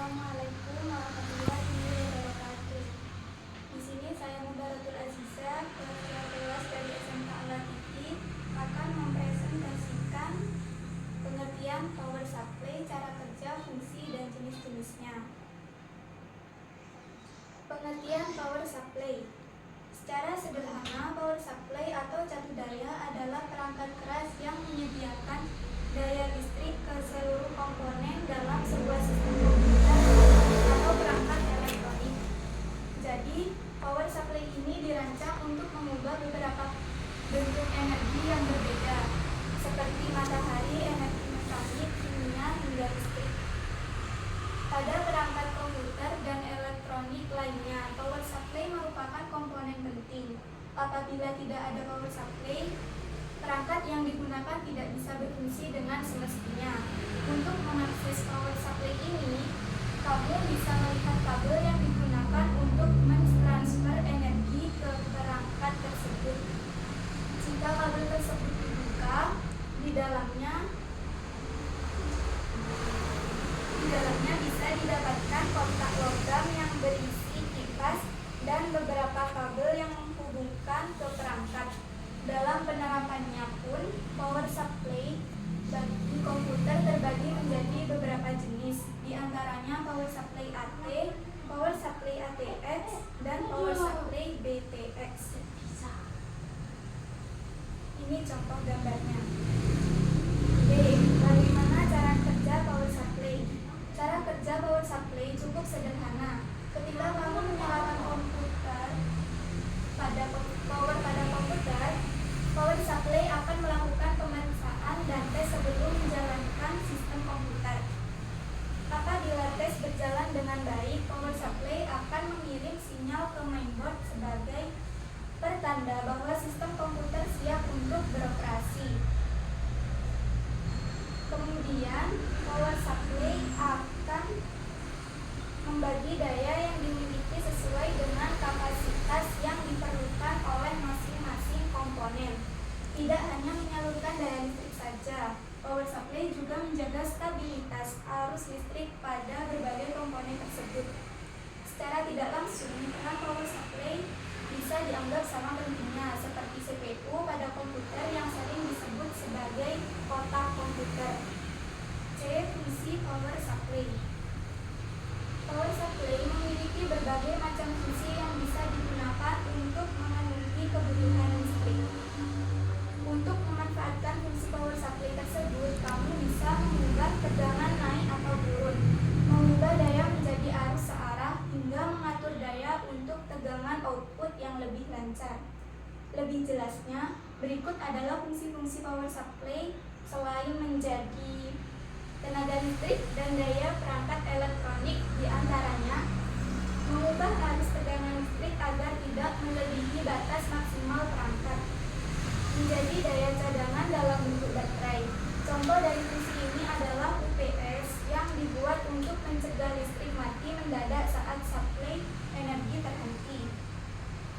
Assalamualaikum warahmatullahi wabarakatuh. Di sini saya Mubaratul Aziza, kelas 12 dari SMK Al-Latify, akan mempresentasikan pengertian power supply, cara kerja, fungsi, dan jenis-jenisnya. Pengertian power supply. Secara sederhana, power supply atau catu daya adalah perangkat keras yang menyediakan daya listrik ke seluruh komponen dalam sebuah sistem komputer atau perangkat elektronik. Jadi, power supply ini dirancang untuk mengubah beberapa bentuk energi yang berbeda, seperti matahari, energi mekanik, kimia, hingga listrik. Pada perangkat komputer dan elektronik lainnya, power supply merupakan komponen penting. Apabila tidak ada power supply, perangkat yang digunakan tidak bisa berfungsi dengan semestinya. Untuk mengakses power supply ini, kamu bisa melihat kabel yang digunakan untuk mentransfer energi ke perangkat tersebut. Jika kabel tersebut dibuka, di dalamnya bisa didapatkan kotak logam yang berisi kipas dan beberapa kabel yang menghubungkan ke perangkat. Dalam penerapannya pun, power supply bagi komputer terbagi menjadi beberapa jenis, di antaranya power supply AT, power supply ATX, dan power supply BTX. Ini contoh gambarnya. B. Bagaimana cara kerja power supply? Cara kerja power supply cukup sederhana. Ketika kamu menyalakan komputer pada komputer, power supply akan melakukan pemeriksaan dan tes sebelum menjalankan sistem komputer. Apabila tes berjalan dengan baik, power supply akan mengirim sinyal ke mainboard sebagai pertanda bahwa sistem komputer siap untuk beroperasi. Kemudian, power supply akan membagi daya yang dimiliki sesuai dengan kapasitas yang diperlukan oleh masing-masing komponen. Tidak hanya menyalurkan daya listrik saja, power supply juga menjaga stabilitas arus listrik pada berbagai komponen tersebut. Secara tidak langsung, peran power supply bisa dianggap sama pentingnya, seperti CPU pada komputer yang sering disebut sebagai kotak komputer. C. Fungsi power supply. Power supply memiliki berbagai macam fungsi yang bisa digunakan untuk memenuhi kebutuhan listrik. Untuk memanfaatkan fungsi power supply tersebut, kamu bisa mengubah tegangan naik atau turun, mengubah daya menjadi arus searah, hingga mengatur daya untuk tegangan output yang lebih lancar. Lebih jelasnya, berikut adalah fungsi-fungsi power supply selain menjadi tenaga listrik dan daya perangkat elektronik, di antaranya mengubah arus tegangan listrik agar tidak melebihi batas maksimal perangkat, menjadi daya cadangan dalam bentuk baterai. Contoh dari fungsi ini adalah UPS yang dibuat untuk mencegah listrik mati mendadak saat supply energi terhenti.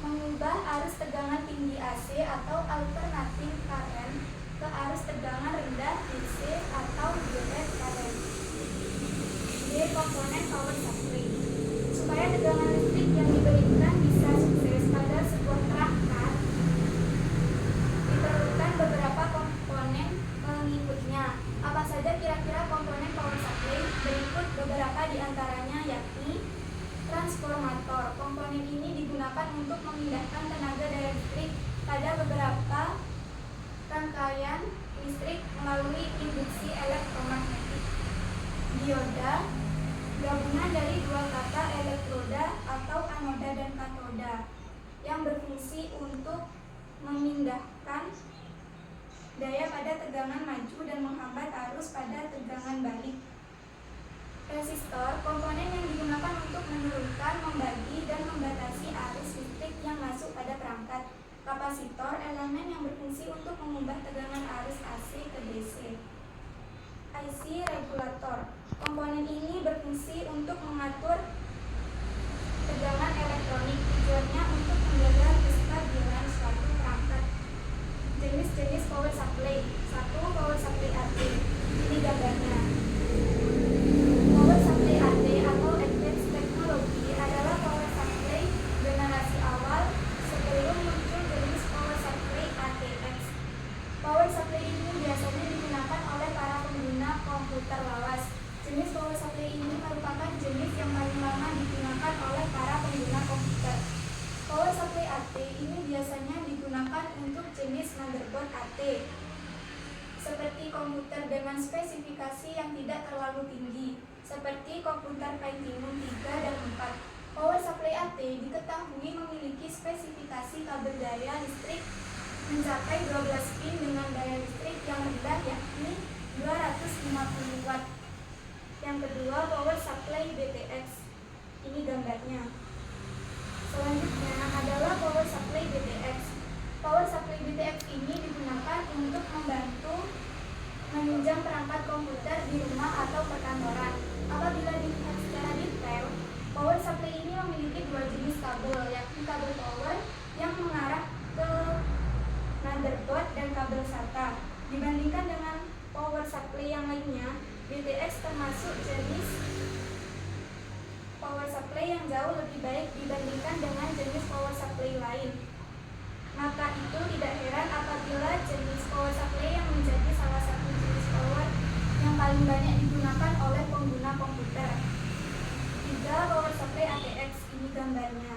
Mengubah arus tegangan tinggi AC atau alternating current ke arus tegangan rendah DC atau direct current. D. Komponen power supply. Supaya tegangan listrik yang diberikan bisa sukses pada sebuah perangkat, diperlukan beberapa komponen pengikutnya. Apa saja kira-kira komponen power supply? Berikut beberapa di antaranya, yakni transformator. Komponen ini digunakan untuk memindahkan tenaga daya listrik pada beberapa rangkaian listrik melalui induksi elektromagnetik. Dioda, gabungan dari dua kata elektroda atau anoda dan katoda, yang berfungsi untuk memindahkan daya pada tegangan maju dan menghambat arus pada tegangan balik. Resistor, komponen yang digunakan untuk menurunkan, membagi, dan membatasi arus listrik yang masuk pada perangkat. Kapasitor, elemen yang berfungsi untuk mengubah tegangan arus AC ke DC. IC regulator, komponen ini berfungsi untuk mengatur tegangan elektronik, tujuannya untuk menjaga kestabilan suatu perangkat. Jenis-jenis power supply. 1. Power supply AC. Ini gambarnya. Power supply AC supply ini merupakan jenis yang paling lama digunakan oleh para pengguna komputer. Power supply AT ini biasanya digunakan untuk jenis motherboard AT, seperti komputer dengan spesifikasi yang tidak terlalu tinggi, seperti komputer Pentium 3 dan 4. Power supply AT diketahui memiliki spesifikasi kabel daya listrik mencapai 12 pin dengan daya listrik yang rendah, yakni 250 watt. Yang kedua, power supply BTX. Ini gambarnya. Selanjutnya adalah power supply BTX. Power supply BTX ini digunakan untuk membantu menunjang perangkat komputer di rumah atau perkantoran. Apabila dilihat secara detail, power supply ini memiliki dua jenis kabel, yakni kabel power yang mengarah ke motherboard dan kabel SATA. Dibandingkan dengan power supply yang lainnya, BTX termasuk jenis power supply yang jauh lebih baik dibandingkan dengan jenis power supply lain. Maka itu tidak heran apabila jenis power supply yang menjadi salah satu jenis power yang paling banyak digunakan oleh pengguna komputer. 3. Power supply ATX. Ini gambarnya.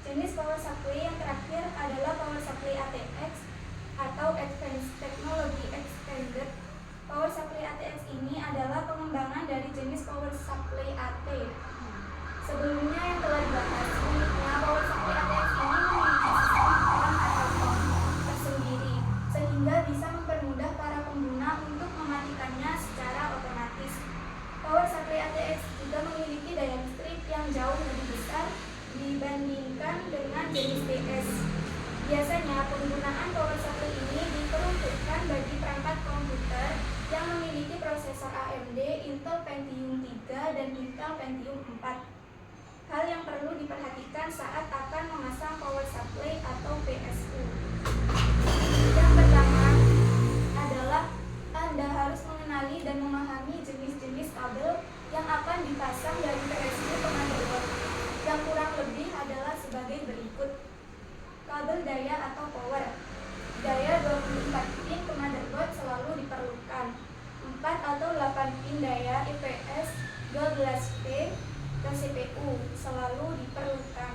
Jenis power supply yang terakhir adalah power supply ATX atau Advanced Technology Extended. Power supply ATX ini adalah pengembangan dari jenis power supply AT. Sebelumnya yang telah dibahas, uniknya power supply ATX ini memiliki sistem on atau off tersendiri, sehingga bisa mempermudah para pengguna untuk mematikannya secara otomatis. Power supply ATX juga memiliki daya listrik yang jauh lebih besar dibandingkan dengan jenis DS. Biasanya penggunaan power supply ini diperuntukkan bagi perangkat komputer yang memiliki prosesor AMD Intel Pentium 3 dan Intel Pentium 4. Hal yang perlu diperhatikan saat akan memasang power supply atau PSU. Yang pertama adalah Anda harus mengenali dan memahami jenis-jenis kabel yang akan dipasang dari PSU ke motherboard. Yang kurang lebih adalah sebagai berikut. Kabel daya atau power. Daya 24 pin ke motherboard selalu diperlukan. 4 atau 8 pin daya IPS 12P ke CPU selalu diperlukan.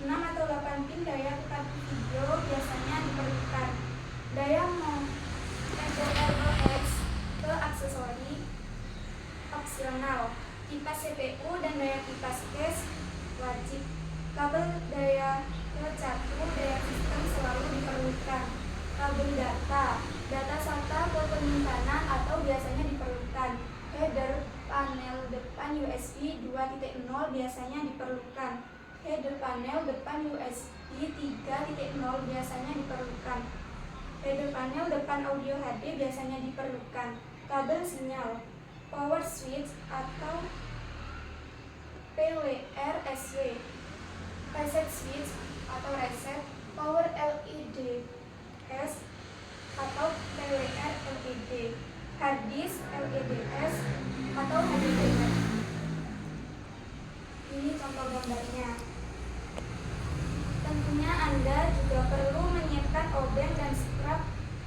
6 atau 8 pin daya ke kartu video biasanya diperlukan. Daya MPLX ke aksesori opsional. Kipas CPU dan daya kipas cache wajib. Kabel daya ke catu daya sistem selalu diperlukan. Kabel data SATA ke penyimpanan atau biasanya diperlukan. Header panel depan USB 2.0 biasanya diperlukan. Header panel depan USB 3.0 biasanya diperlukan. Header panel depan audio HD biasanya diperlukan. Kabel sinyal, power switch atau PWR-SW, reset switch atau reset, power LEDs atau PWR-LED, hard disk LEDs atau HDD. Ini contoh gambarnya. Tentunya Anda juga perlu menyiapkan obeng dan strap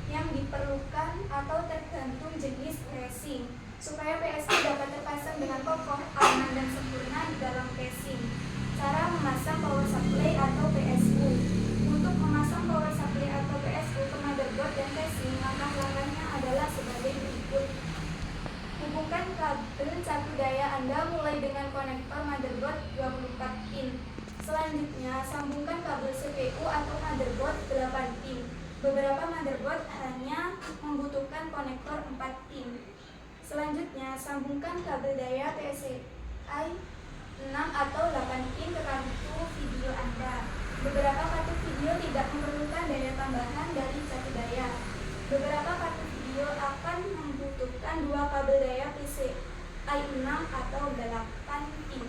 yang diperlukan atau tergantung jenis casing, supaya PSU dapat terpasang dengan kokoh, aman, dan sempurna di dalam casing. Cara memasang power supply atau PSU. Untuk memasang power supply atau PSU ke motherboard dan casing, langkah-langkahnya adalah sebagai berikut. Hubungkan kabel catu daya Anda mulai dengan konektor motherboard 24 pin. Selanjutnya, sambungkan kabel CPU atau motherboard 8 pin. Beberapa motherboard hanya membutuhkan konektor 4 pin. Selanjutnya, sambungkan kabel daya PCI 6 atau 8 pin ke kartu video Anda. Beberapa kartu video tidak memerlukan daya tambahan dari catu daya. Beberapa kartu video akan membutuhkan 2 kabel daya PCI 6 atau 8 pin.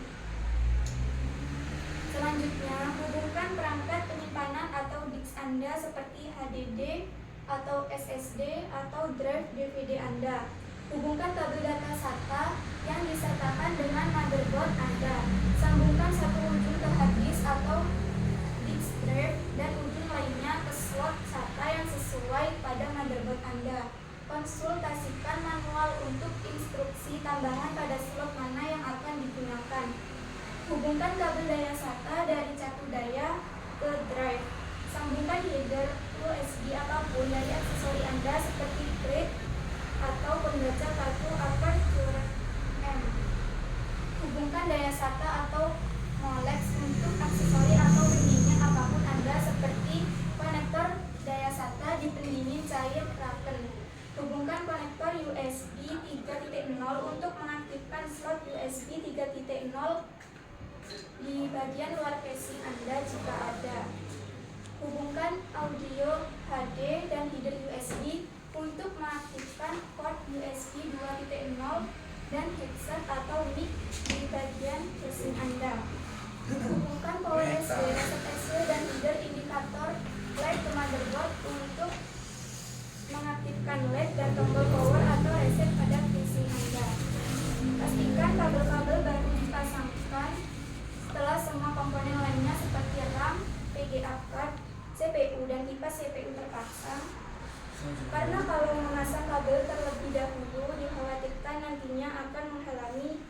Selanjutnya, hubungkan perangkat penyimpanan atau disk Anda seperti HDD atau SSD atau drive DVD Anda. Hubungkan kabel data SATA yang disertakan dengan motherboard Anda. Sambungkan satu ujung ke hard disk atau disk drive dan ujung lainnya ke slot SATA yang sesuai pada motherboard Anda. Konsultasikan manual untuk instruksi tambahan pada slot motherboard Hubungkan kabel daya SATA dari cakup daya ke drive. Sambungkan header USB apapun dari aksesori Anda seperti krip atau pembaca kartu aperture M. Hubungkan daya SATA atau molex untuk aksesori atau pendingin apapun Anda seperti konektor daya SATA di pendingin cair Kraken. Hubungkan konektor USB 3.0 untuk mengaktifkan slot USB 3.0 di bagian luar casing Anda jika ada. Hubungkan audio HD dan header USB untuk mengaktifkan port USB 2.0 dan headset atau mic di bagian casing Anda. Hubungkan power SD, reset SD, dan header indikator LED ke motherboard untuk mengaktifkan LED dan tombol power atau reset pada casing Anda. Pastikan kabel-kabel baru dipasangkan setelah semua komponen lainnya seperti RAM, VGA card, CPU, dan kipas CPU terpasang. Karena kalau memasang kabel terlebih dahulu dikhawatirkan nantinya akan menghalangi